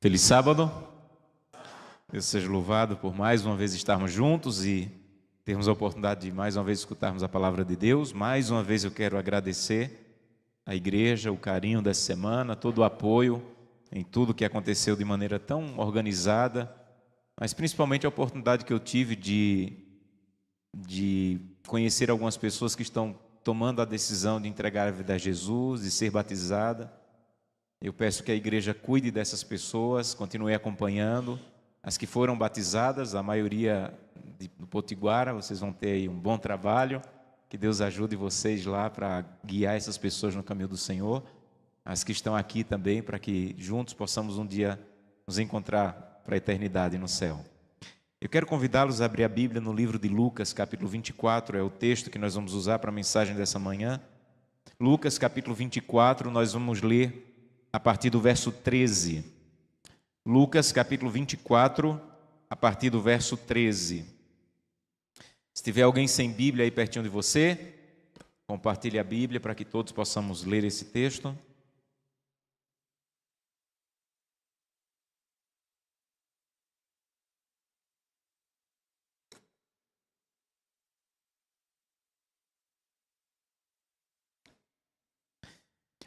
Feliz sábado. Deus seja louvado por mais uma vez estarmos juntos e termos a oportunidade de mais uma vez escutarmos a palavra de Deus. Mais uma vez eu quero agradecer à igreja, o carinho dessa semana, todo o apoio em tudo que aconteceu de maneira tão organizada, mas principalmente a oportunidade que eu tive de conhecer algumas pessoas que estão tomando a decisão de entregar a vida a Jesus, de ser batizada. Eu peço que a igreja cuide dessas pessoas, continue acompanhando. As que foram batizadas, a maioria do Potiguara, vocês vão ter aí um bom trabalho. Que Deus ajude vocês lá para guiar essas pessoas no caminho do Senhor. As que estão aqui também, para que juntos possamos um dia nos encontrar para a eternidade no céu. Eu quero convidá-los a abrir a Bíblia no livro de Lucas, capítulo 24, é o texto que nós vamos usar para a mensagem dessa manhã. Lucas, capítulo 24, nós vamos ler a partir do verso 13. Lucas, capítulo 24, a partir do verso 13. Se tiver alguém sem Bíblia aí pertinho de você, compartilhe a Bíblia para que todos possamos ler esse texto.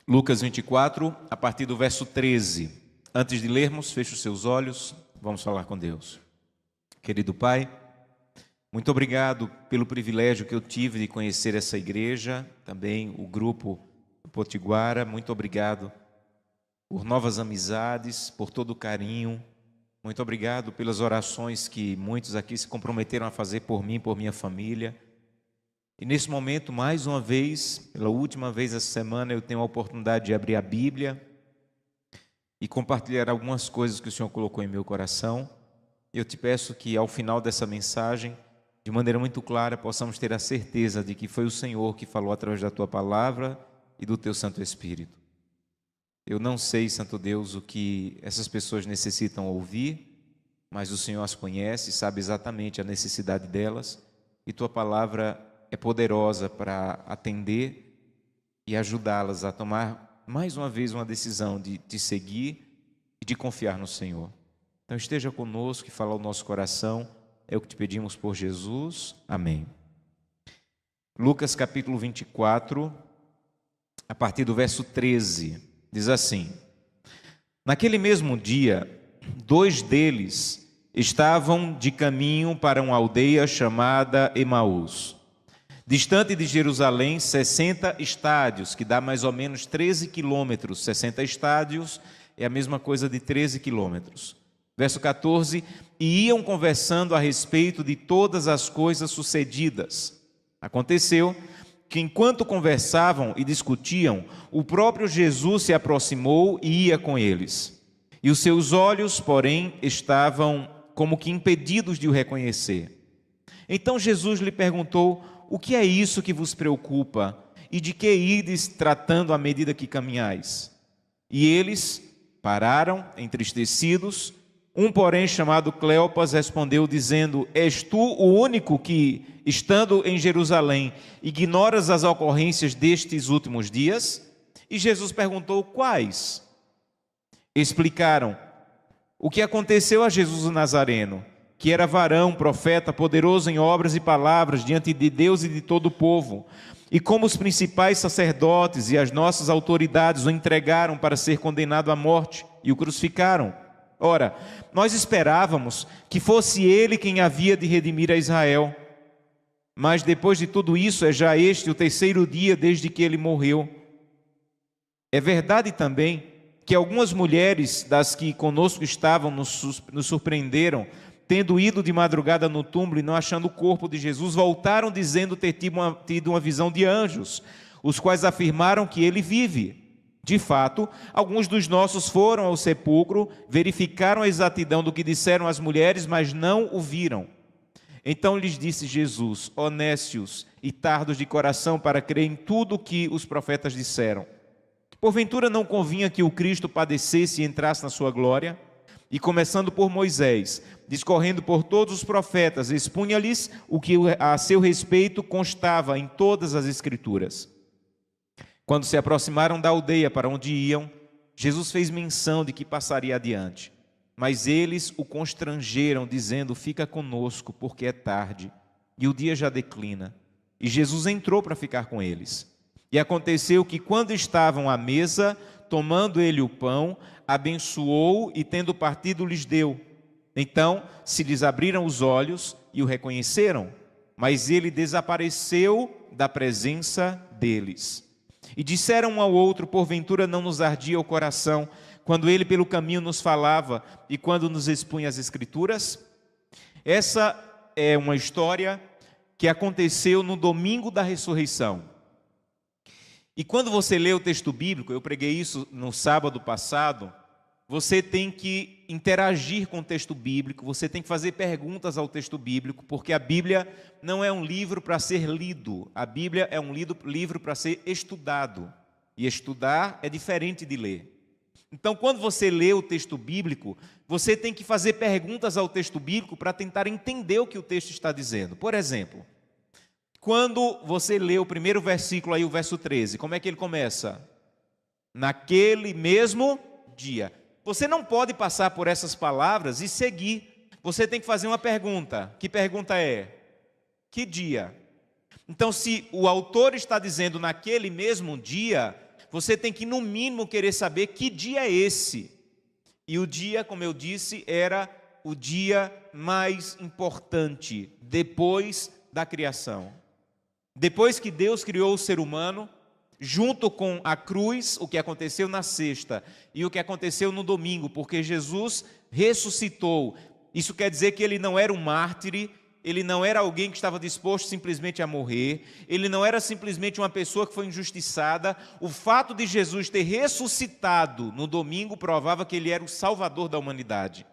Lucas 24, a partir do verso 13. Antes de lermos, feche os seus olhos, vamos falar com Deus. Querido Pai, muito obrigado pelo privilégio que eu tive de conhecer essa igreja, também o grupo Potiguara. Muito obrigado por novas amizades, por todo o carinho. Muito obrigado pelas orações que muitos aqui se comprometeram a fazer por mim, por minha família. E nesse momento, mais uma vez, pela última vez essa semana, eu tenho a oportunidade de abrir a Bíblia e compartilhar algumas coisas que o Senhor colocou em meu coração. Eu te peço que ao final dessa mensagem, de maneira muito clara, possamos ter a certeza de que foi o Senhor que falou através da Tua Palavra e do Teu Santo Espírito. Eu não sei, Santo Deus, o que essas pessoas necessitam ouvir, mas o Senhor as conhece, sabe exatamente a necessidade delas, e Tua Palavra é poderosa para atender e ajudá-las a tomar mais uma vez uma decisão de te seguir e de confiar no Senhor. Então esteja conosco e fala ao nosso coração, é o que te pedimos por Jesus. Amém. Lucas capítulo 24, a partir do verso 13, diz assim: Naquele mesmo dia, 2 deles estavam de caminho para uma aldeia chamada Emaús, distante de Jerusalém 60 estádios, que dá mais ou menos 13 quilômetros. 60 estádios é a mesma coisa de 13 quilômetros. Verso 14, e iam conversando a respeito de todas as coisas sucedidas. Aconteceu que enquanto conversavam e discutiam, o próprio Jesus se aproximou e ia com eles. E os seus olhos, porém, estavam como que impedidos de o reconhecer. Então Jesus lhe perguntou: o que é isso que vos preocupa? E de que ides tratando à medida que caminhais? E eles pararam, entristecidos. Um, porém, chamado Cleopas, respondeu, dizendo: És tu o único que, estando em Jerusalém, ignoras as ocorrências destes últimos dias? E Jesus perguntou: quais? Explicaram o que aconteceu a Jesus o Nazareno, que era varão, profeta, poderoso em obras e palavras diante de Deus e de todo o povo, e como os principais sacerdotes e as nossas autoridades o entregaram para ser condenado à morte e o crucificaram. Ora, nós esperávamos que fosse ele quem havia de redimir a Israel. Mas depois de tudo isso, é já este o 3º dia desde que ele morreu. É verdade também que algumas mulheres das que conosco estavam nos surpreenderam, tendo ido de madrugada no túmulo e não achando o corpo de Jesus, voltaram dizendo ter tido uma visão de anjos, os quais afirmaram que ele vive. De fato, alguns dos nossos foram ao sepulcro, verificaram a exatidão do que disseram as mulheres, mas não o viram. Então lhes disse Jesus: ó nécios e tardos de coração para crer em tudo o que os profetas disseram. Porventura não convinha que o Cristo padecesse e entrasse na sua glória? E começando por Moisés, discorrendo por todos os profetas, expunha-lhes o que a seu respeito constava em todas as Escrituras. Quando se aproximaram da aldeia para onde iam, Jesus fez menção de que passaria adiante. Mas eles o constrangeram, dizendo: fica conosco, porque é tarde, e o dia já declina. E Jesus entrou para ficar com eles. E aconteceu que, quando estavam à mesa, tomando ele o pão, abençoou e, tendo partido, lhes deu. Então se lhes abriram os olhos e o reconheceram, mas ele desapareceu da presença deles. E disseram um ao outro: porventura não nos ardia o coração quando ele pelo caminho nos falava e quando nos expunha as Escrituras? Essa é uma história que aconteceu no domingo da ressurreição. E quando você lê o texto bíblico, eu preguei isso no sábado passado, você tem que interagir com o texto bíblico, você tem que fazer perguntas ao texto bíblico, porque a Bíblia não é um livro para ser lido, a Bíblia é um livro para ser estudado. E estudar é diferente de ler. Então, quando você lê o texto bíblico, você tem que fazer perguntas ao texto bíblico para tentar entender o que o texto está dizendo. Por exemplo, quando você lê o primeiro versículo aí, o verso 13, como é que ele começa? Naquele mesmo dia. Você não pode passar por essas palavras e seguir. Você tem que fazer uma pergunta. Que pergunta é? Que dia? Então, se o autor está dizendo naquele mesmo dia, você tem que, no mínimo, querer saber que dia é esse. E o dia, como eu disse, era o dia mais importante depois da criação. Depois que Deus criou o ser humano, junto com a cruz, o que aconteceu na sexta e o que aconteceu no domingo, porque Jesus ressuscitou. Isso quer dizer que ele não era um mártir, ele não era alguém que estava disposto simplesmente a morrer, ele não era simplesmente uma pessoa que foi injustiçada. O fato de Jesus ter ressuscitado no domingo provava que ele era o Salvador da humanidade.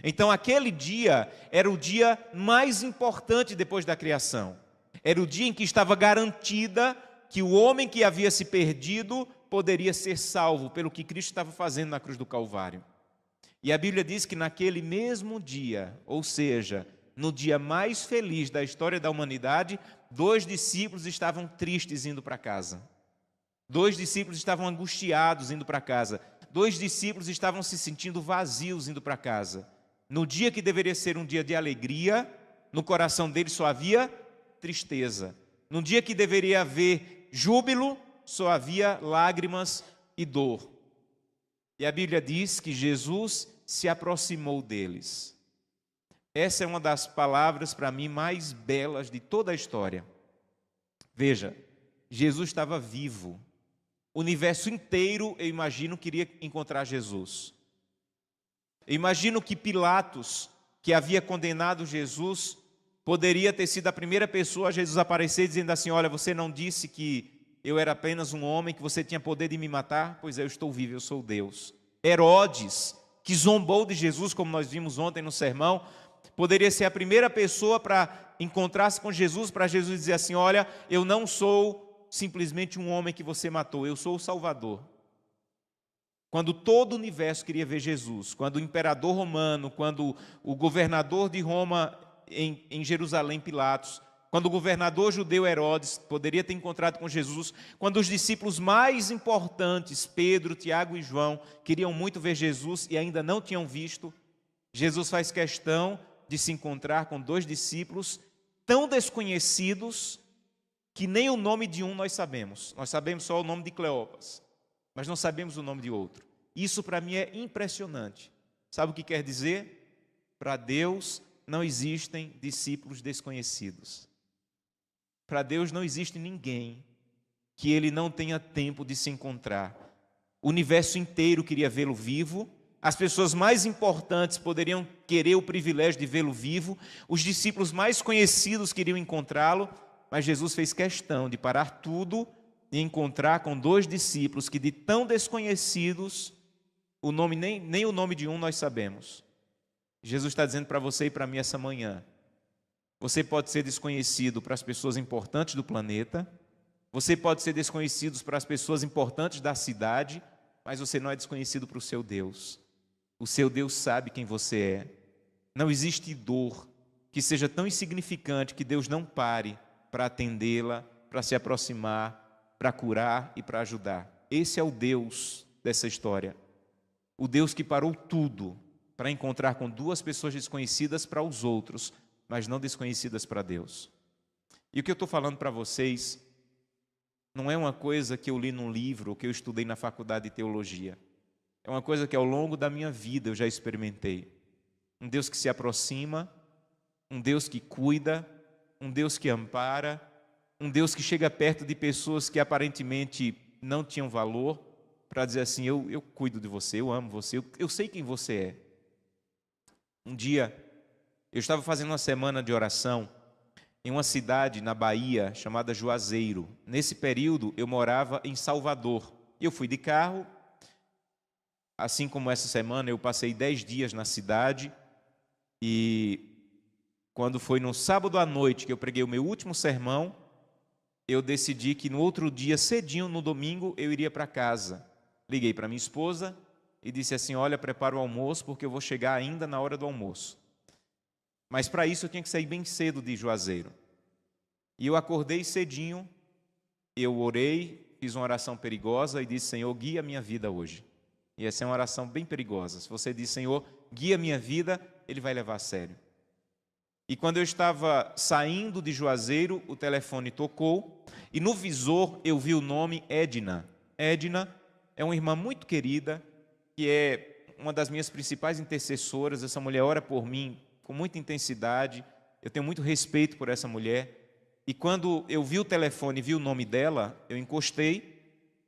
Então aquele dia era o dia mais importante depois da criação. Era o dia em que estava garantida que o homem que havia se perdido poderia ser salvo pelo que Cristo estava fazendo na cruz do Calvário. E a Bíblia diz que naquele mesmo dia, ou seja, no dia mais feliz da história da humanidade, 2 discípulos estavam tristes indo para casa. 2 discípulos estavam angustiados indo para casa. 2 discípulos estavam se sentindo vazios indo para casa. No dia que deveria ser um dia de alegria, no coração deles só havia tristeza. No dia que deveria haver júbilo, só havia lágrimas e dor. E a Bíblia diz que Jesus se aproximou deles. Essa é uma das palavras para mim mais belas de toda a história. Veja, Jesus estava vivo. O universo inteiro, eu imagino, queria encontrar Jesus. Eu imagino que Pilatos, que havia condenado Jesus, poderia ter sido a primeira pessoa a Jesus aparecer dizendo assim: olha, você não disse que eu era apenas um homem, que você tinha poder de me matar? Pois é, eu estou vivo, eu sou Deus. Herodes, que zombou de Jesus, como nós vimos ontem no sermão, poderia ser a primeira pessoa para encontrar-se com Jesus, para Jesus dizer assim: olha, eu não sou simplesmente um homem que você matou, eu sou o Salvador. Quando todo o universo queria ver Jesus, quando o imperador romano, quando o governador de Roma em Jerusalém, Pilatos, quando o governador judeu Herodes poderia ter encontrado com Jesus, quando os discípulos mais importantes, Pedro, Tiago e João, queriam muito ver Jesus e ainda não tinham visto, Jesus faz questão de se encontrar com 2 discípulos tão desconhecidos que nem o nome de um nós sabemos. Nós sabemos só o nome de Cleopas, mas não sabemos o nome de outro. Isso para mim é impressionante. Sabe o que quer dizer? Para Deus não existem discípulos desconhecidos. Para Deus não existe ninguém que Ele não tenha tempo de se encontrar. O universo inteiro queria vê-lo vivo. As pessoas mais importantes poderiam querer o privilégio de vê-lo vivo. Os discípulos mais conhecidos queriam encontrá-lo. Mas Jesus fez questão de parar tudo e encontrar com 2 discípulos que, de tão desconhecidos, o nome, nem o nome de um nós sabemos. Jesus está dizendo para você e para mim essa manhã: você pode ser desconhecido para as pessoas importantes do planeta, você pode ser desconhecido para as pessoas importantes da cidade, mas você não é desconhecido para o seu Deus. O seu Deus sabe quem você é. Não existe dor que seja tão insignificante que Deus não pare para atendê-la, para se aproximar, para curar e para ajudar. Esse é o Deus dessa história. O Deus que parou tudo para encontrar com duas pessoas desconhecidas para os outros, mas não desconhecidas para Deus. E o que eu estou falando para vocês não é uma coisa que eu li num livro ou que eu estudei na faculdade de teologia. É uma coisa que ao longo da minha vida eu já experimentei. Um Deus que se aproxima, um Deus que cuida, um Deus que ampara, um Deus que chega perto de pessoas que aparentemente não tinham valor, para dizer assim, eu cuido de você, eu amo você, eu sei quem você é. Um dia, eu estava fazendo uma semana de oração em uma cidade na Bahia chamada Juazeiro. Nesse período, eu morava em Salvador. Eu fui de carro, assim como essa semana, eu passei 10 dias na cidade e quando foi no sábado à noite que eu preguei o meu último sermão, eu decidi que no outro dia, cedinho, no domingo, eu iria para casa. Liguei para minha esposa e disse assim, olha, prepara o almoço porque eu vou chegar ainda na hora do almoço. Mas para isso eu tinha que sair bem cedo de Juazeiro. E eu acordei cedinho, eu orei, fiz uma oração perigosa e disse, Senhor, guia a minha vida hoje. E essa é uma oração bem perigosa. Se você diz, Senhor, guia a minha vida, Ele vai levar a sério. E quando eu estava saindo de Juazeiro, o telefone tocou e no visor eu vi o nome Edna. Edna é uma irmã muito querida, que é uma das minhas principais intercessoras. Essa mulher ora por mim com muita intensidade, eu tenho muito respeito por essa mulher. E quando eu vi o telefone e vi o nome dela, eu encostei,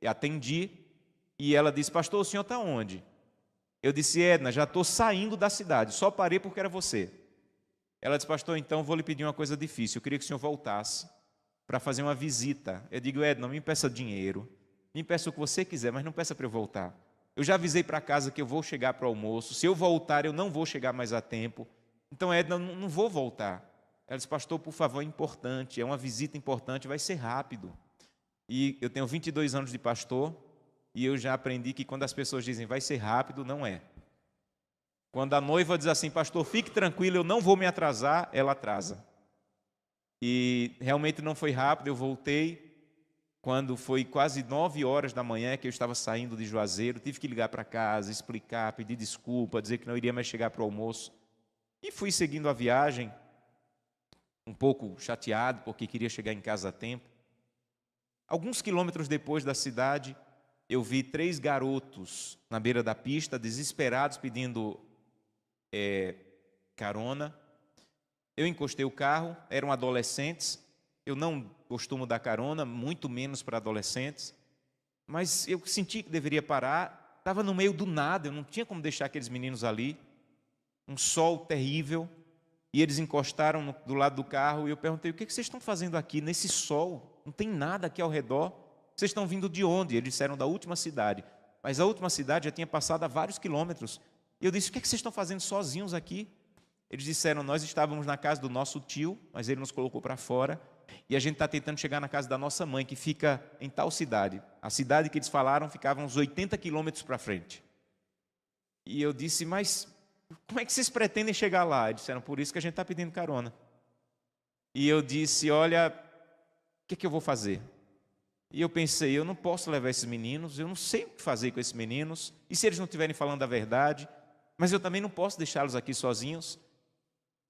atendi, e ela disse, pastor, o senhor está onde? Eu disse, Edna, já estou saindo da cidade, só parei porque era você. Ela disse, pastor, então vou lhe pedir uma coisa difícil, eu queria que o senhor voltasse para fazer uma visita. Eu digo, Edna, não me peça dinheiro, me peça o que você quiser, mas não peça para eu voltar. Eu já avisei para casa que eu vou chegar para o almoço, se eu voltar eu não vou chegar mais a tempo, então Edna, não vou voltar. Ela disse, pastor, por favor, é importante, é uma visita importante, vai ser rápido. E eu tenho 22 anos de pastor e eu já aprendi que quando as pessoas dizem vai ser rápido, não é. Quando a noiva diz assim, pastor, fique tranquilo, eu não vou me atrasar, ela atrasa. E realmente não foi rápido, eu voltei. Quando foi quase 9 horas da manhã que eu estava saindo de Juazeiro, tive que ligar para casa, explicar, pedir desculpa, dizer que não iria mais chegar para o almoço. E fui seguindo a viagem, um pouco chateado, porque queria chegar em casa a tempo. Alguns quilômetros depois da cidade, eu vi 3 garotos na beira da pista, desesperados, pedindo carona. Eu encostei o carro, eram adolescentes. Eu não costumo dar carona, muito menos para adolescentes. Mas eu senti que deveria parar. Estava no meio do nada, eu não tinha como deixar aqueles meninos ali. Um sol terrível. E eles encostaram do lado do carro e eu perguntei, o que vocês estão fazendo aqui nesse sol? Não tem nada aqui ao redor. Vocês estão vindo de onde? Eles disseram da última cidade. Mas a última cidade já tinha passado a vários quilômetros. E eu disse, o que vocês estão fazendo sozinhos aqui? Eles disseram, nós estávamos na casa do nosso tio, mas ele nos colocou para fora. E a gente está tentando chegar na casa da nossa mãe, que fica em tal cidade. A cidade que eles falaram ficava uns 80 quilômetros para frente. E eu disse, mas como é que vocês pretendem chegar lá? Eles disseram, por isso que a gente está pedindo carona. E eu disse, olha, o que eu vou fazer? E eu pensei, eu não posso levar esses meninos, eu não sei o que fazer com esses meninos, e se eles não estiverem falando a verdade, mas eu também não posso deixá-los aqui sozinhos.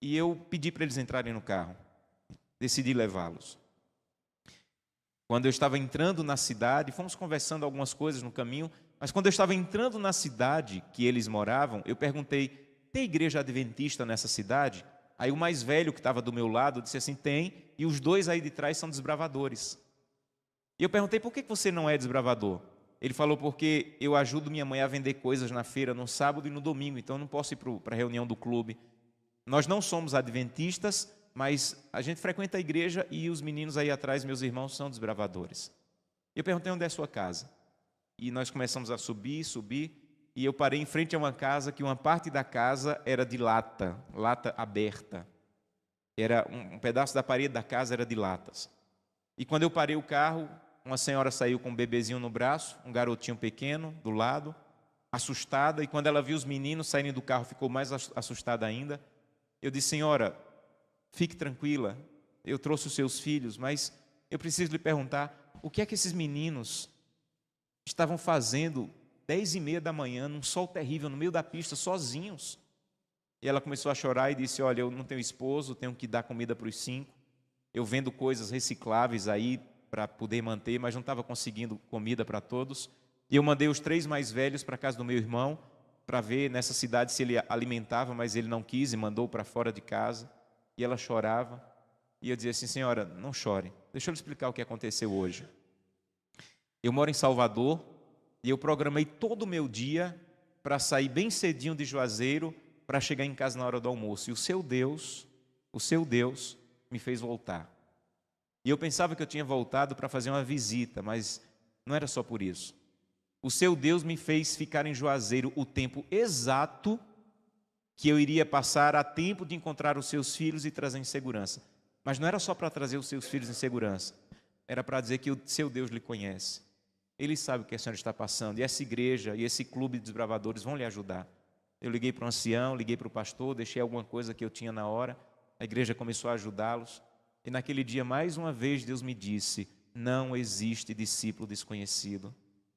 E eu pedi para eles entrarem no carro, decidi levá-los. Quando eu estava entrando na cidade, fomos conversando algumas coisas no caminho, mas quando eu estava entrando na cidade que eles moravam, eu perguntei, tem igreja adventista nessa cidade? Aí o mais velho que estava do meu lado disse assim, tem, e os 2 aí de trás são desbravadores. E eu perguntei, por que você não é desbravador? Ele falou, porque eu ajudo minha mãe a vender coisas na feira no sábado e no domingo, então eu não posso ir para a reunião do clube. Nós não somos adventistas, mas a gente frequenta a igreja e os meninos aí atrás, meus irmãos, são desbravadores. Eu perguntei, onde é a sua casa? E nós começamos a subir, e eu parei em frente a uma casa que uma parte da casa era de lata aberta. Era um pedaço da parede da casa era de latas. E quando eu parei o carro, uma senhora saiu com um bebezinho no braço, um garotinho pequeno do lado, assustada, e quando ela viu os meninos saindo do carro, ficou mais assustada ainda. Eu disse, senhora, fique tranquila, eu trouxe os seus filhos, mas eu preciso lhe perguntar, o que é que esses meninos estavam fazendo 10h30 da manhã, num sol terrível, no meio da pista, sozinhos? E ela começou a chorar e disse: olha, eu não tenho esposo, tenho que dar comida para os 5. Eu vendo coisas recicláveis aí para poder manter, mas não estava conseguindo comida para todos. E eu mandei os 3 mais velhos para a casa do meu irmão, para ver nessa cidade se ele alimentava, mas ele não quis e mandou para fora de casa. E ela chorava. E eu dizia assim: senhora, não chore. Deixa eu lhe explicar o que aconteceu hoje. Eu moro em Salvador e eu programei todo o meu dia para sair bem cedinho de Juazeiro para chegar em casa na hora do almoço. E o seu Deus me fez voltar. E eu pensava que eu tinha voltado para fazer uma visita, mas não era só por isso. O seu Deus me fez ficar em Juazeiro o tempo exato que eu iria passar a tempo de encontrar os seus filhos e trazer em segurança. Mas não era só para trazer os seus filhos em segurança. Era para dizer que o seu Deus lhe conhece. Ele sabe o que a senhora está passando. E essa igreja e esse clube de desbravadores vão lhe ajudar. Eu liguei para o ancião, liguei para o pastor, deixei alguma coisa que eu tinha na hora. A igreja começou a ajudá-los. E naquele dia, mais uma vez, Deus me disse: não existe discípulo desconhecido.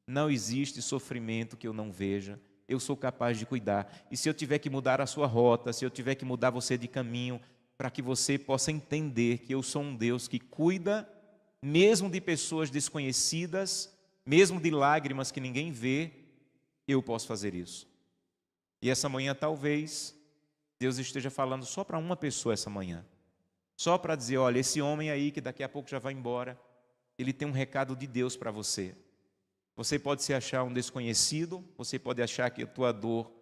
Não existe sofrimento que eu não veja. Eu sou capaz de cuidar. E se eu tiver que mudar a sua rota, se eu tiver que mudar você de caminho, para que você possa entender que eu sou um Deus que cuida, mesmo de pessoas desconhecidas, mesmo de lágrimas que ninguém vê, eu posso fazer isso. E essa manhã talvez Deus esteja falando só para uma pessoa essa manhã. Só para dizer: olha, esse homem aí que daqui a pouco já vai embora, ele tem um recado de Deus para você. Você pode se achar um desconhecido, você pode achar que a tua dor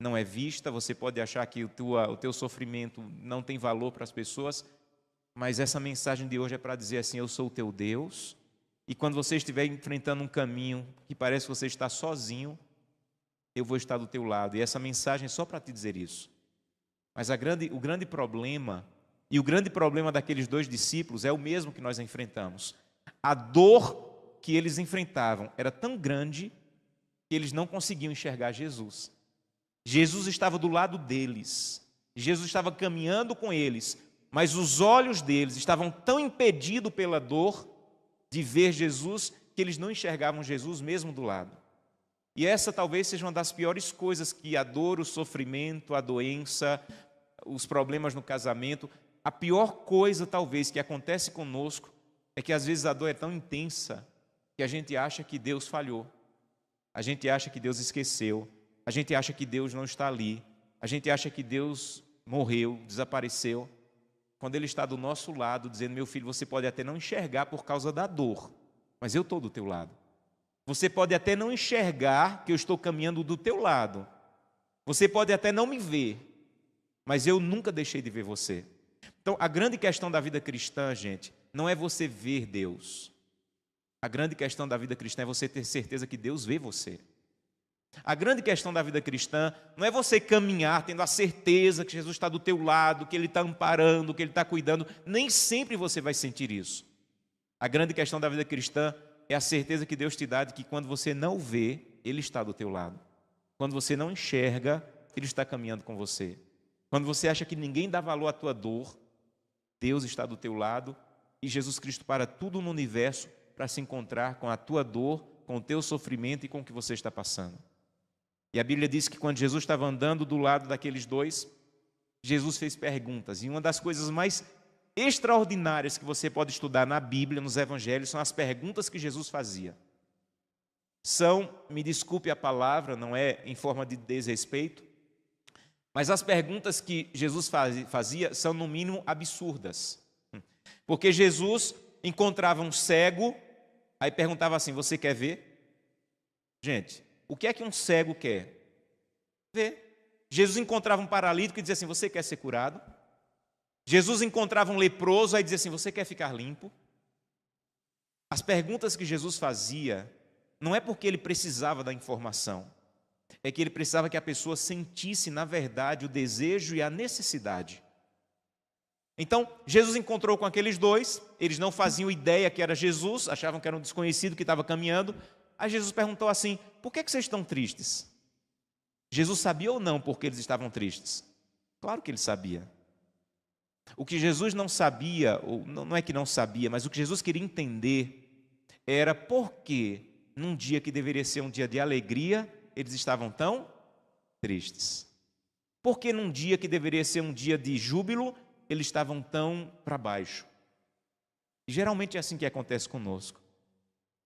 não é vista, você pode achar que o teu sofrimento não tem valor para as pessoas, mas essa mensagem de hoje é para dizer assim: eu sou o teu Deus, e quando você estiver enfrentando um caminho que parece que você está sozinho, eu vou estar do teu lado. E essa mensagem é só para te dizer isso. Mas o grande problema, e o grande problema daqueles 2 discípulos é o mesmo que nós enfrentamos. A dor que eles enfrentavam era tão grande que eles não conseguiam enxergar Jesus. Jesus estava do lado deles, Jesus estava caminhando com eles, mas os olhos deles estavam tão impedidos pela dor de ver Jesus, que eles não enxergavam Jesus mesmo do lado. E essa talvez seja uma das piores coisas que a dor, o sofrimento, a doença, os problemas no casamento, a pior coisa talvez que acontece conosco é que às vezes a dor é tão intensa que a gente acha que Deus falhou, a gente acha que Deus esqueceu, a gente acha que Deus não está ali, a gente acha que Deus morreu, desapareceu, quando Ele está do nosso lado, dizendo: meu filho, você pode até não enxergar por causa da dor, mas eu estou do teu lado. Você pode até não enxergar que eu estou caminhando do teu lado. Você pode até não me ver, mas eu nunca deixei de ver você. Então, a grande questão da vida cristã, gente, não é você ver Deus. A grande questão da vida cristã é você ter certeza que Deus vê você. A grande questão da vida cristã não é você caminhar tendo a certeza que Jesus está do teu lado, que Ele está amparando, que Ele está cuidando. Nem sempre você vai sentir isso. A grande questão da vida cristã é a certeza que Deus te dá de que quando você não vê, Ele está do teu lado. Quando você não enxerga, Ele está caminhando com você. Quando você acha que ninguém dá valor à tua dor, Deus está do teu lado e Jesus Cristo para tudo no universo para se encontrar com a tua dor, com o teu sofrimento e com o que você está passando. E a Bíblia diz que quando Jesus estava andando do lado daqueles 2, Jesus fez perguntas. E uma das coisas mais extraordinárias que você pode estudar na Bíblia, nos Evangelhos, são as perguntas que Jesus fazia. São, me desculpe a palavra, não é em forma de desrespeito, mas as perguntas que Jesus fazia são, no mínimo, absurdas. Porque Jesus encontrava um cego, aí perguntava assim: você quer ver? Gente, o que é que um cego quer? Ver. Jesus encontrava um paralítico e dizia assim: você quer ser curado? Jesus encontrava um leproso e dizia assim: você quer ficar limpo? As perguntas que Jesus fazia não é porque ele precisava da informação, é que ele precisava que a pessoa sentisse, na verdade, o desejo e a necessidade. Então, Jesus encontrou com aqueles 2, eles não faziam ideia que era Jesus, achavam que era um desconhecido que estava caminhando. Aí Jesus perguntou assim: por que vocês estão tristes? Jesus sabia ou não por que eles estavam tristes? Claro que ele sabia. O que Jesus não sabia, ou não é que não sabia, mas o que Jesus queria entender era por que, num dia que deveria ser um dia de alegria, eles estavam tão tristes. Por que num dia que deveria ser um dia de júbilo, eles estavam tão para baixo? E geralmente é assim que acontece conosco.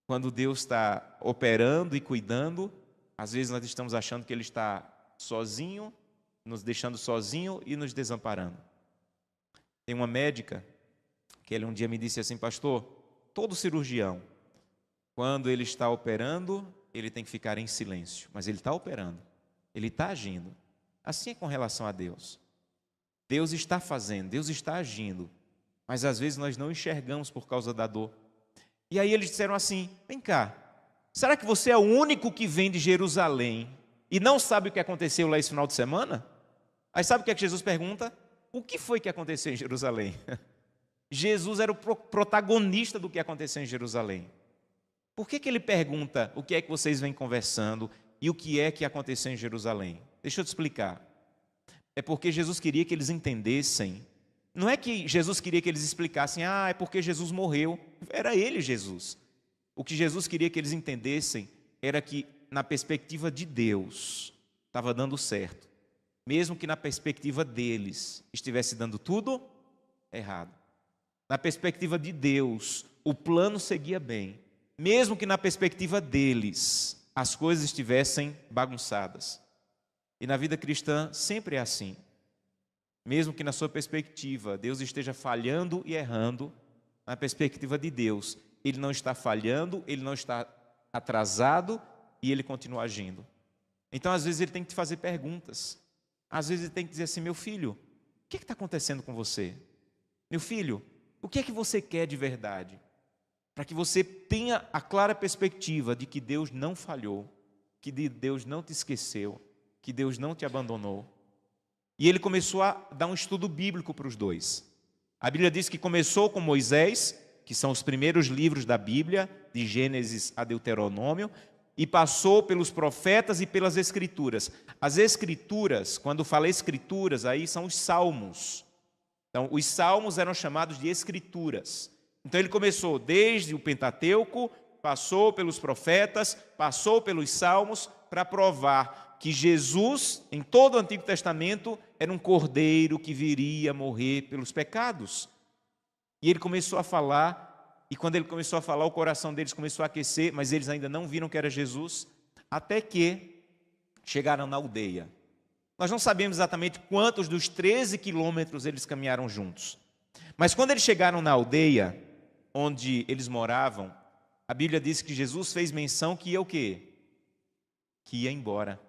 Quando Deus está operando e cuidando, às vezes nós estamos achando que Ele está sozinho, nos deixando sozinho e nos desamparando. Tem uma médica que ela um dia me disse assim: pastor, todo cirurgião, quando ele está operando, ele tem que ficar em silêncio, mas ele está operando, ele está agindo. Assim é com relação a Deus. Deus está fazendo, Deus está agindo, mas às vezes nós não enxergamos por causa da dor. E aí eles disseram assim: vem cá, será que você é o único que vem de Jerusalém e não sabe o que aconteceu lá esse final de semana? Aí sabe o que é que Jesus pergunta? O que foi que aconteceu em Jerusalém? Jesus era o protagonista do que aconteceu em Jerusalém. Por que ele pergunta o que é que vocês vêm conversando e o que é que aconteceu em Jerusalém? Deixa eu te explicar. É porque Jesus queria que eles entendessem. Não é que Jesus queria que eles explicassem: é porque Jesus morreu. Era ele, Jesus. O que Jesus queria que eles entendessem era que, na perspectiva de Deus, estava dando certo. Mesmo que na perspectiva deles estivesse dando tudo errado. Na perspectiva de Deus, o plano seguia bem. Mesmo que na perspectiva deles, as coisas estivessem bagunçadas. E na vida cristã sempre é assim. Mesmo que na sua perspectiva Deus esteja falhando e errando, na perspectiva de Deus, Ele não está falhando, Ele não está atrasado e Ele continua agindo. Então às vezes Ele tem que te fazer perguntas. Às vezes Ele tem que dizer assim: meu filho, o que está acontecendo com você? Meu filho, o que é que você quer de verdade? Para que você tenha a clara perspectiva de que Deus não falhou, que Deus não te esqueceu, que Deus não te abandonou. E ele começou a dar um estudo bíblico para os dois. A Bíblia diz que começou com Moisés, que são os primeiros livros da Bíblia, de Gênesis a Deuteronômio, e passou pelos profetas e pelas Escrituras. As Escrituras, quando fala Escrituras, aí são os Salmos. Então, os Salmos eram chamados de Escrituras. Então, ele começou desde o Pentateuco, passou pelos profetas, passou pelos Salmos, para provar que Jesus, em todo o Antigo Testamento, era um cordeiro que viria morrer pelos pecados. E ele começou a falar. E quando ele começou a falar, o coração deles começou a aquecer, mas eles ainda não viram que era Jesus, até que chegaram na aldeia. Nós não sabemos exatamente quantos dos 13 quilômetros eles caminharam juntos. Mas quando eles chegaram na aldeia, onde eles moravam, a Bíblia diz que Jesus fez menção que ia o quê? Que ia embora.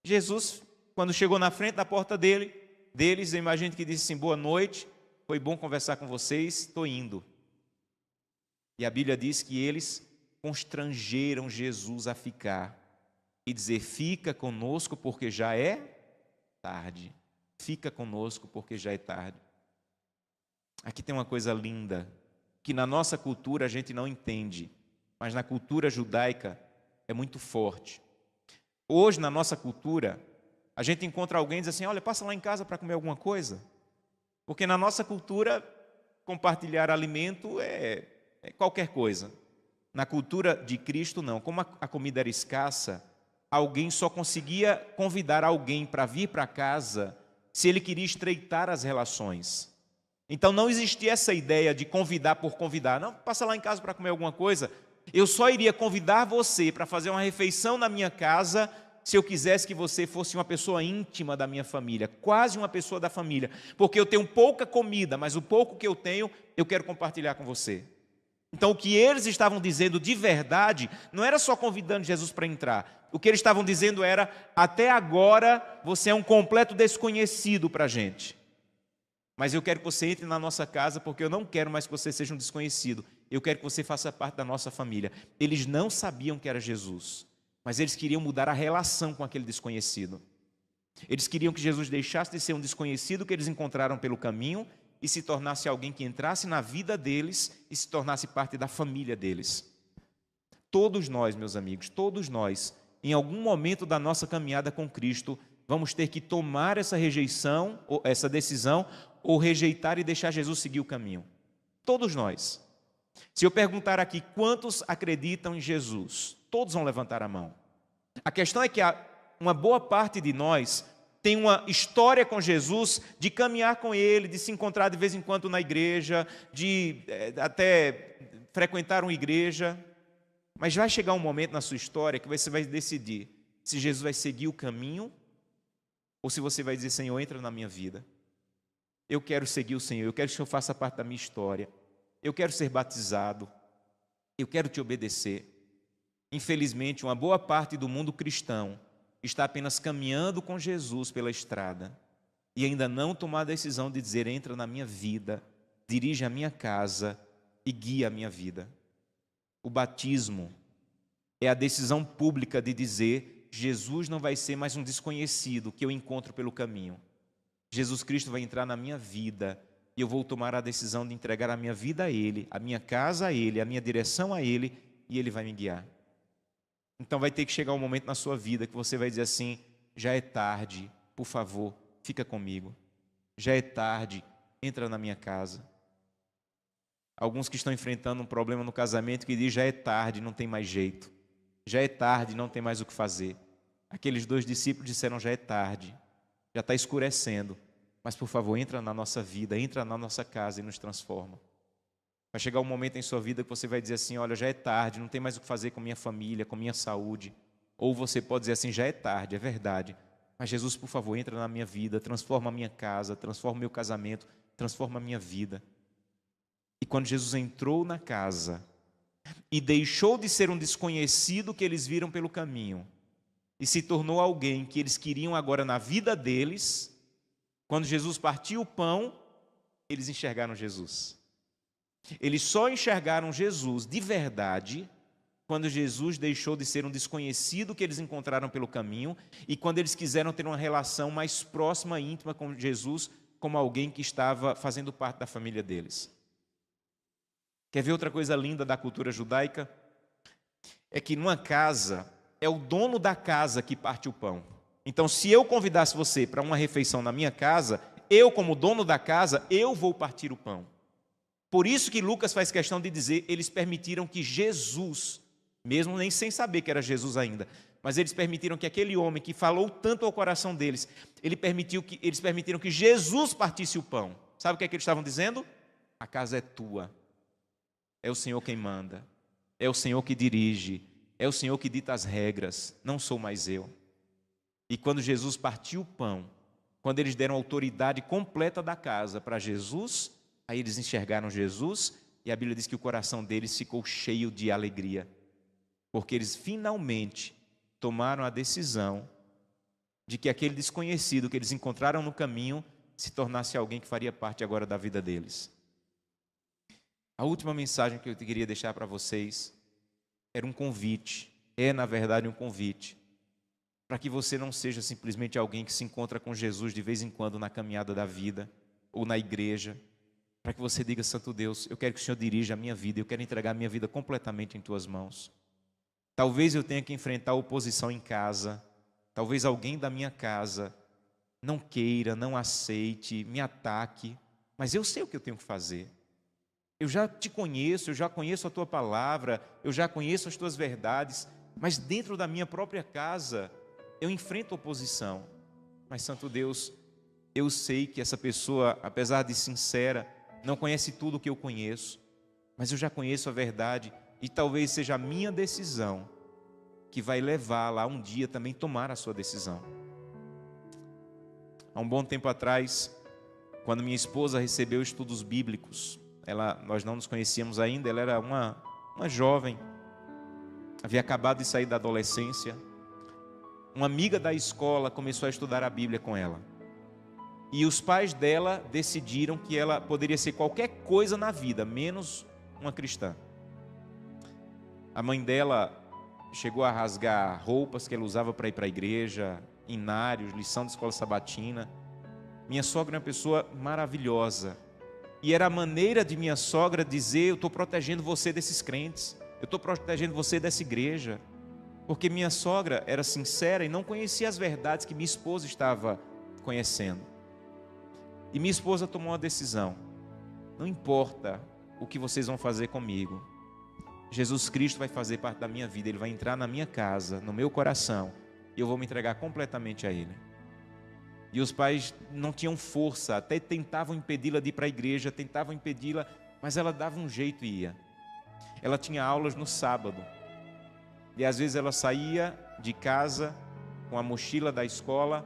Jesus, quando chegou na frente da porta deles, eu imagino que disse assim: boa noite, foi bom conversar com vocês, estou indo. E a Bíblia diz que eles constrangeram Jesus a ficar e dizer: fica conosco porque já é tarde. Fica conosco porque já é tarde. Aqui tem uma coisa linda, que na nossa cultura a gente não entende, mas na cultura judaica é muito forte. Hoje, na nossa cultura, a gente encontra alguém e diz assim: olha, passa lá em casa para comer alguma coisa. Porque na nossa cultura, compartilhar alimento é qualquer coisa. Na cultura de Cristo, não. Como a comida era escassa, alguém só conseguia convidar alguém para vir para casa se ele queria estreitar as relações. Então não existia essa ideia de convidar por convidar. Não, passa lá em casa para comer alguma coisa. Eu só iria convidar você para fazer uma refeição na minha casa se eu quisesse que você fosse uma pessoa íntima da minha família, quase uma pessoa da família, porque eu tenho pouca comida, mas o pouco que eu tenho, eu quero compartilhar com você. Então o que eles estavam dizendo de verdade, não era só convidando Jesus para entrar. O que eles estavam dizendo era: até agora você é um completo desconhecido para a gente. Mas eu quero que você entre na nossa casa, porque eu não quero mais que você seja um desconhecido. Eu quero que você faça parte da nossa família. Eles não sabiam que era Jesus, mas eles queriam mudar a relação com aquele desconhecido. Eles queriam que Jesus deixasse de ser um desconhecido que eles encontraram pelo caminho e se tornasse alguém que entrasse na vida deles e se tornasse parte da família deles. Todos nós, meus amigos, todos nós, em algum momento da nossa caminhada com Cristo, vamos ter que tomar essa rejeição, ou essa decisão, ou rejeitar e deixar Jesus seguir o caminho. Todos nós. Se eu perguntar aqui quantos acreditam em Jesus, todos vão levantar a mão. A questão é que uma boa parte de nós tem uma história com Jesus, de caminhar com Ele, de se encontrar de vez em quando na igreja, de até frequentar uma igreja. Mas vai chegar um momento na sua história que você vai decidir se Jesus vai seguir o caminho ou se você vai dizer: Senhor, entra na minha vida. Eu quero seguir o Senhor, eu quero que o Senhor faça parte da minha história. Eu quero ser batizado, eu quero te obedecer. Infelizmente, uma boa parte do mundo cristão está apenas caminhando com Jesus pela estrada e ainda não tomou a decisão de dizer: entra na minha vida, dirige a minha casa e guia a minha vida. O batismo é a decisão pública de dizer: Jesus não vai ser mais um desconhecido que eu encontro pelo caminho. Jesus Cristo vai entrar na minha vida e eu vou tomar a decisão de entregar a minha vida a Ele, a minha casa a Ele, a minha direção a Ele, e Ele vai me guiar. Então vai ter que chegar um momento na sua vida que você vai dizer assim: já é tarde, por favor, fica comigo. Já é tarde, entra na minha casa. Alguns que estão enfrentando um problema no casamento que diz: já é tarde, não tem mais jeito. Já é tarde, não tem mais o que fazer. Aqueles 2 discípulos disseram: já é tarde, já está escurecendo, mas por favor, entra na nossa vida, entra na nossa casa e nos transforma. Vai chegar um momento em sua vida que você vai dizer assim: olha, já é tarde, não tem mais o que fazer com minha família, com minha saúde. Ou você pode dizer assim: já é tarde, é verdade, mas Jesus, por favor, entra na minha vida, transforma a minha casa, transforma o meu casamento, transforma a minha vida. E quando Jesus entrou na casa e deixou de ser um desconhecido que eles viram pelo caminho e se tornou alguém que eles queriam agora na vida deles, quando Jesus partiu o pão, eles enxergaram Jesus. Eles só enxergaram Jesus de verdade quando Jesus deixou de ser um desconhecido que eles encontraram pelo caminho e quando eles quiseram ter uma relação mais próxima e íntima com Jesus, como alguém que estava fazendo parte da família deles. Quer ver outra coisa linda da cultura judaica? É que numa casa, é o dono da casa que parte o pão. Então, se eu convidasse você para uma refeição na minha casa, eu, como dono da casa, eu vou partir o pão. Por isso que Lucas faz questão de dizer: eles permitiram que Jesus, mesmo nem sem saber que era Jesus ainda, mas eles permitiram que aquele homem que falou tanto ao coração deles, eles permitiram que Jesus partisse o pão. Sabe o que é que eles estavam dizendo? A casa é tua. É o Senhor quem manda, é o Senhor que dirige, é o Senhor que dita as regras, não sou mais eu. E quando Jesus partiu o pão, quando eles deram autoridade completa da casa para Jesus, aí eles enxergaram Jesus e a Bíblia diz que o coração deles ficou cheio de alegria, porque eles finalmente tomaram a decisão de que aquele desconhecido que eles encontraram no caminho se tornasse alguém que faria parte agora da vida deles. A última mensagem que eu queria deixar para vocês era um convite, na verdade um convite, para que você não seja simplesmente alguém que se encontra com Jesus de vez em quando na caminhada da vida ou na igreja, para que você diga: Santo Deus, eu quero que o Senhor dirija a minha vida, eu quero entregar a minha vida completamente em Tuas mãos. Talvez eu tenha que enfrentar oposição em casa, talvez alguém da minha casa não queira, não aceite, me ataque, mas eu sei o que eu tenho que fazer. Eu já te conheço, eu já conheço a Tua palavra, eu já conheço as Tuas verdades, mas dentro da minha própria casa eu enfrento oposição. Mas, Santo Deus, eu sei que essa pessoa, apesar de sincera, não conhece tudo o que eu conheço, mas eu já conheço a verdade e talvez seja a minha decisão que vai levá-la a um dia também tomar a sua decisão. Há um bom tempo atrás, quando minha esposa recebeu estudos bíblicos, nós não nos conhecíamos ainda, ela era uma jovem, havia acabado de sair da adolescência. Uma amiga da escola começou a estudar a Bíblia com ela. E os pais dela decidiram que ela poderia ser qualquer coisa na vida, menos uma cristã. A mãe dela chegou a rasgar roupas que ela usava para ir para a igreja, inários, lição de escola sabatina. Minha sogra é uma pessoa maravilhosa. E era a maneira de minha sogra dizer: eu estou protegendo você desses crentes, eu estou protegendo você dessa igreja. Porque minha sogra era sincera e não conhecia as verdades que minha esposa estava conhecendo. E minha esposa tomou uma decisão: não importa o que vocês vão fazer comigo, Jesus Cristo vai fazer parte da minha vida, Ele vai entrar na minha casa, no meu coração, e eu vou me entregar completamente a Ele. E os pais não tinham força, até tentavam impedi-la de ir para a igreja, tentavam impedi-la, mas ela dava um jeito e ia. Ela tinha aulas no sábado. E às vezes ela saía de casa com a mochila da escola,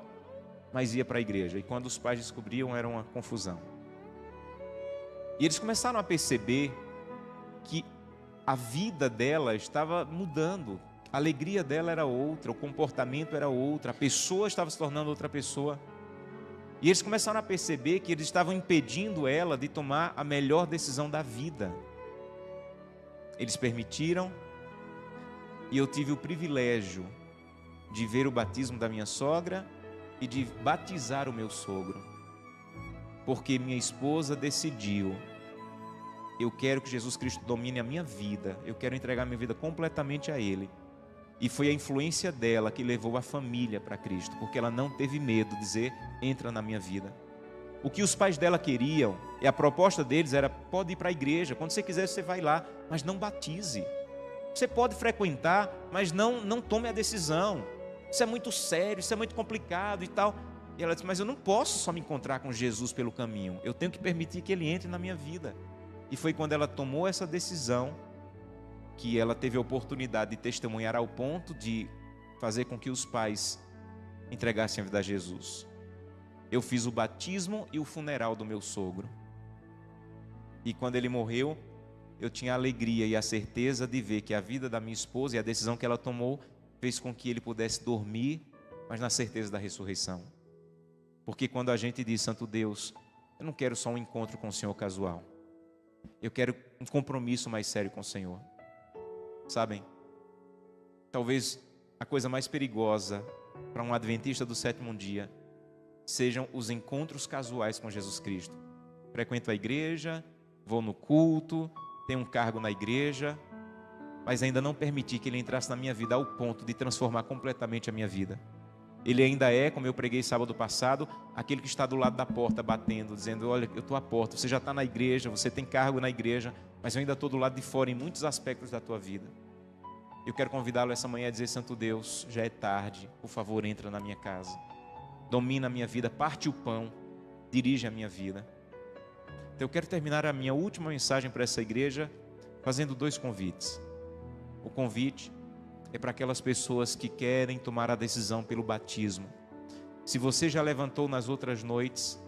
mas ia para a igreja. E quando os pais descobriam, era uma confusão. E eles começaram a perceber que a vida dela estava mudando. A alegria dela era outra, o comportamento era outra, a pessoa estava se tornando outra pessoa. E eles começaram a perceber que eles estavam impedindo ela de tomar a melhor decisão da vida. Eles permitiram, e eu tive o privilégio de ver o batismo da minha sogra e de batizar o meu sogro. Porque minha esposa decidiu: eu quero que Jesus Cristo domine a minha vida, eu quero entregar minha vida completamente a Ele. E foi a influência dela que levou a família para Cristo, porque ela não teve medo de dizer: entra na minha vida. O que os pais dela queriam, e a proposta deles era: pode ir para a igreja, quando você quiser você vai lá, mas não batize. Você pode frequentar, mas não tome a decisão. Isso é muito sério, isso é muito complicado e tal. E ela disse: mas eu não posso só me encontrar com Jesus pelo caminho, eu tenho que permitir que Ele entre na minha vida. E foi quando ela tomou essa decisão que ela teve a oportunidade de testemunhar ao ponto de fazer com que os pais entregassem a vida a Jesus. Eu fiz o batismo e o funeral do meu sogro. E quando ele morreu, eu tinha a alegria e a certeza de ver que a vida da minha esposa e a decisão que ela tomou fez com que ele pudesse dormir, mas na certeza da ressurreição. Porque quando a gente diz: Santo Deus, eu não quero só um encontro com o Senhor casual, eu quero um compromisso mais sério com o Senhor. Sabem, talvez a coisa mais perigosa para um adventista do sétimo dia sejam os encontros casuais com Jesus Cristo. Frequento a igreja, vou no culto, tenho um cargo na igreja, mas ainda não permiti que Ele entrasse na minha vida ao ponto de transformar completamente a minha vida. Ele ainda é, como eu preguei sábado passado, aquele que está do lado da porta batendo, dizendo: olha, eu estou à porta, você já está na igreja, você tem cargo na igreja, mas eu ainda estou do lado de fora em muitos aspectos da tua vida. Eu quero convidá-lo essa manhã a dizer: Santo Deus, já é tarde, por favor, entra na minha casa, domina a minha vida, parte o pão, dirige a minha vida. Então eu quero terminar a minha última mensagem para essa igreja fazendo 2 convites. O convite é para aquelas pessoas que querem tomar a decisão pelo batismo. Se você já levantou nas outras noites,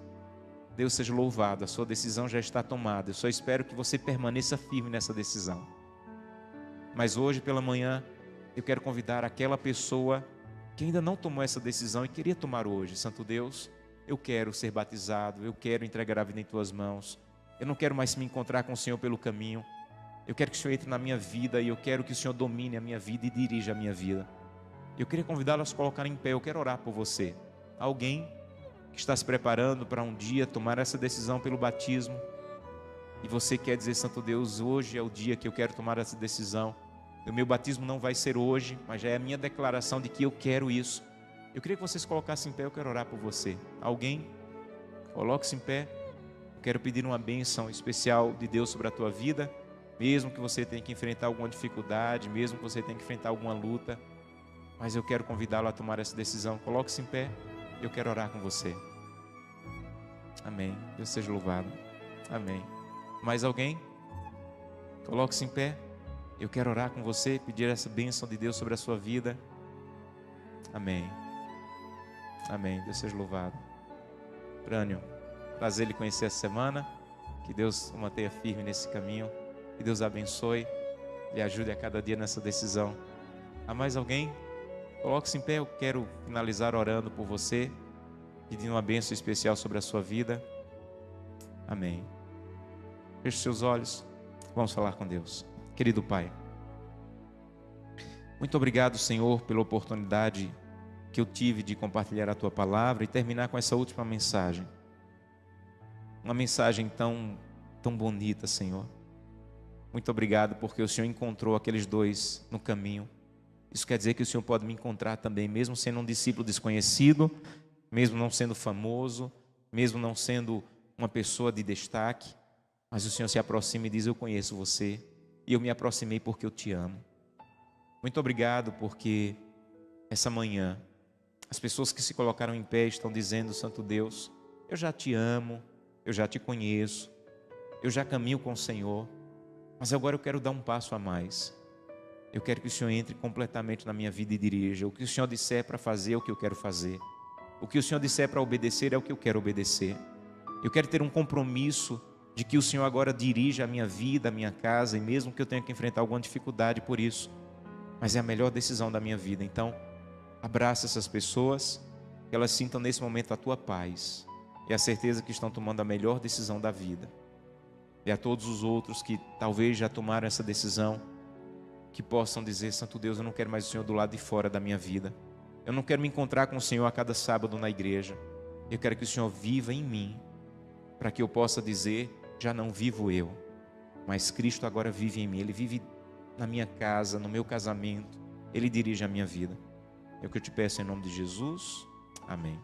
Deus seja louvado, a sua decisão já está tomada. Eu só espero que você permaneça firme nessa decisão. Mas hoje pela manhã, eu quero convidar aquela pessoa que ainda não tomou essa decisão e queria tomar hoje. Santo Deus, eu quero ser batizado, eu quero entregar a vida em tuas mãos. Eu não quero mais me encontrar com o Senhor pelo caminho. Eu quero que o Senhor entre na minha vida e eu quero que o Senhor domine a minha vida e dirija a minha vida. Eu queria convidá-lo a se colocar em pé, eu quero orar por você. Alguém que está se preparando para um dia tomar essa decisão pelo batismo e você quer dizer: Santo Deus, hoje é o dia que eu quero tomar essa decisão. O meu batismo não vai ser hoje, mas já é a minha declaração de que eu quero isso. Eu queria que você se colocasse em pé, eu quero orar por você. Alguém? Coloque-se em pé. Eu quero pedir uma bênção especial de Deus sobre a tua vida. Mesmo que você tenha que enfrentar alguma dificuldade, mesmo que você tenha que enfrentar alguma luta, mas eu quero convidá-lo a tomar essa decisão. Coloque-se em pé, eu quero orar com você. Amém. Deus seja louvado. Amém. Mais alguém? Coloque-se em pé, eu quero orar com você, pedir essa bênção de Deus sobre a sua vida. Amém. Amém. Deus seja louvado. Prânio, prazer lhe conhecer essa semana. Que Deus o mantenha firme nesse caminho. Que Deus abençoe e ajude a cada dia nessa decisão. Há mais alguém? Coloque-se em pé, eu quero finalizar orando por você, pedindo uma bênção especial sobre a sua vida. Amém. Feche seus olhos, vamos falar com Deus. Querido Pai, muito obrigado, Senhor, pela oportunidade que eu tive de compartilhar a Tua palavra e terminar com essa última mensagem. Uma mensagem tão bonita, Senhor. Muito obrigado porque o Senhor encontrou aqueles 2 no caminho. Isso quer dizer que o Senhor pode me encontrar também, mesmo sendo um discípulo desconhecido, mesmo não sendo famoso, mesmo não sendo uma pessoa de destaque, mas o Senhor se aproxima e diz: eu conheço você e eu me aproximei porque eu te amo. Muito obrigado porque essa manhã As pessoas que se colocaram em pé estão dizendo: Santo Deus, eu já te amo, eu já te conheço, eu já caminho com o Senhor, mas agora eu quero dar um passo a mais. Eu quero que o Senhor entre completamente na minha vida e dirija. O que o Senhor disser para fazer é o que eu quero fazer. O que o Senhor disser para obedecer é o que eu quero obedecer. Eu quero ter um compromisso de que o Senhor agora dirija a minha vida, a minha casa, e mesmo que eu tenha que enfrentar alguma dificuldade por isso, mas é a melhor decisão da minha vida. Então, abraça essas pessoas, que elas sintam nesse momento a tua paz e a certeza que estão tomando a melhor decisão da vida. E a todos os outros que talvez já tomaram essa decisão, que possam dizer: Santo Deus, eu não quero mais o Senhor do lado de fora da minha vida. Eu não quero me encontrar com o Senhor a cada sábado na igreja. Eu quero que o Senhor viva em mim, para que eu possa dizer: já não vivo eu, mas Cristo agora vive em mim. Ele vive na minha casa, no meu casamento. Ele dirige a minha vida. É o que eu te peço em nome de Jesus. Amém.